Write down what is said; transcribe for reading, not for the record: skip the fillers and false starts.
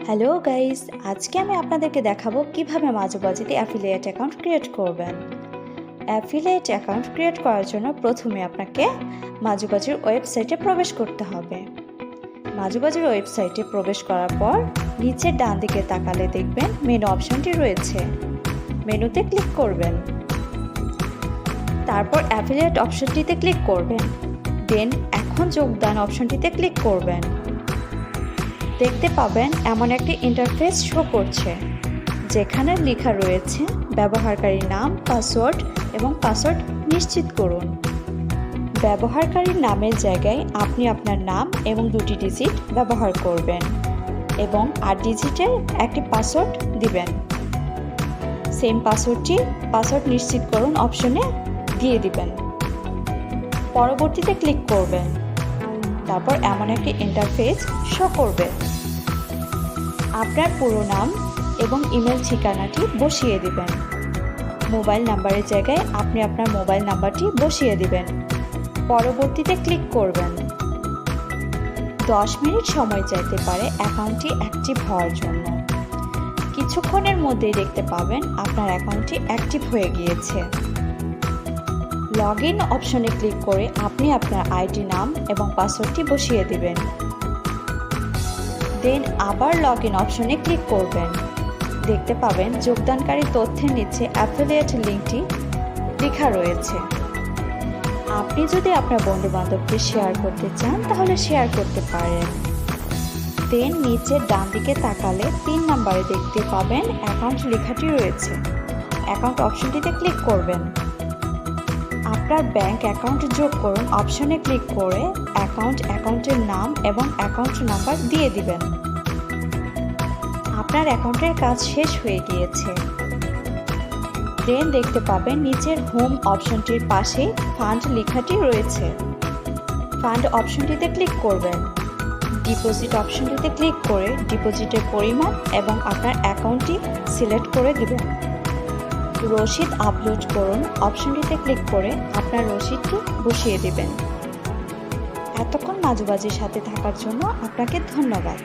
Hello guys, আজকে আমি আপনাদেরকে দেখাবো কিভাবে মাজুবাজিতে অ্যাফিলিয়েট অ্যাকাউন্ট ক্রিয়েট করবেন। অ্যাফিলিয়েট অ্যাকাউন্ট ক্রিয়েট করার জন্য প্রথমে আপনাকে মাজুবাজির ওয়েবসাইটে প্রবেশ করতে হবে। মাজুবাজির ওয়েবসাইটে প্রবেশ করার পর নিচের ডান দিকে তাকালে দেখবেন মেনু অপশনটি রয়েছে। মেনুতে ক্লিক করবেন, তারপর অ্যাফিলিয়েট অপশনটিতে ক্লিক করবেন, দেন এখন যোগদান অপশনটিতে ক্লিক করবেন। দেখতে পাবেন এমন একটি ইন্টারফেস শো করছে, যেখানে লেখা রয়েছে ব্যবহারকারীর নাম, পাসওয়ার্ড এবং পাসওয়ার্ড নিশ্চিত করুন। ব্যবহারকারীর নামের জায়গায় আপনি আপনার নাম এবং 2টি ডিজিট ব্যবহার করবেন এবং 8 ডিজিটের একটি পাসওয়ার্ড দিবেন। সেম পাসওয়ার্ডটি পাসওয়ার্ড নিশ্চিত করুন অপশনে দিয়ে দিবেন। পরবর্তীতে ক্লিক করবেন, তারপর এমন একটি ইন্টারফেস শো করবে। আপনার পুরো নাম এবং ইমেল ঠিকানাটি বসিয়ে দিবেন। মোবাইল নাম্বারের জায়গায় আপনি আপনার মোবাইল নাম্বারটি বসিয়ে দিবেন। পরবর্তীতে ক্লিক করবেন। 10 মিনিট সময় চাইতে পারে অ্যাকাউন্টটি অ্যাক্টিভ হওয়ার জন্য। কিছুক্ষণের মধ্যেই দেখতে পাবেন আপনার অ্যাকাউন্টটি অ্যাক্টিভ হয়ে গিয়েছে। লগ ইন অপশনে ক্লিক করে আপনি আপনার আইডি নাম এবং পাসওয়ার্ডটি বসিয়ে দিবেন। দেন আবার লগ ইন অপশনে ক্লিক করবেন। দেখতে পাবেন যোগদানকারী তথ্যের নিচে অ্যাফিলিয়েট লিঙ্কটি লেখা রয়েছে। আপনি যদি আপনার বন্ধুবান্ধবকে শেয়ার করতে চান তাহলে শেয়ার করতে পারেন। দেন নিচের ডান দিকে তাকালে 3 নম্বরে দেখতে পাবেন অ্যাকাউন্ট লেখাটি রয়েছে। অ্যাকাউন্ট অপশনটিতে ক্লিক করবেন। আপনার ব্যাংক অ্যাকাউন্ট যোগ করুন অপশনে ক্লিক করে অ্যাকাউন্টের নাম এবং অ্যাকাউন্ট নাম্বার দিয়ে দিবেন। আপনার অ্যাকাউন্টের কাজ শেষ হয়ে গিয়েছে। দেন দেখতে পাবেন নিচের হোম অপশনটির পাশে ফান্ড লেখাটি রয়েছে। ফান্ড অপশনটিতে ক্লিক করবেন। ডিপোজিট অপশনটিতে ক্লিক করে ডিপোজিটের পরিমাণ এবং আপনার অ্যাকাউন্টটি সিলেক্ট করে দিবেন। রসিদ আপলোড করুন অপশনটিতে ক্লিক করে আপনার রসিদটি বসিয়ে দিবেন। এতক্ষণ মাজুবাজির সাথে থাকার জন্য আপনাকে ধন্যবাদ।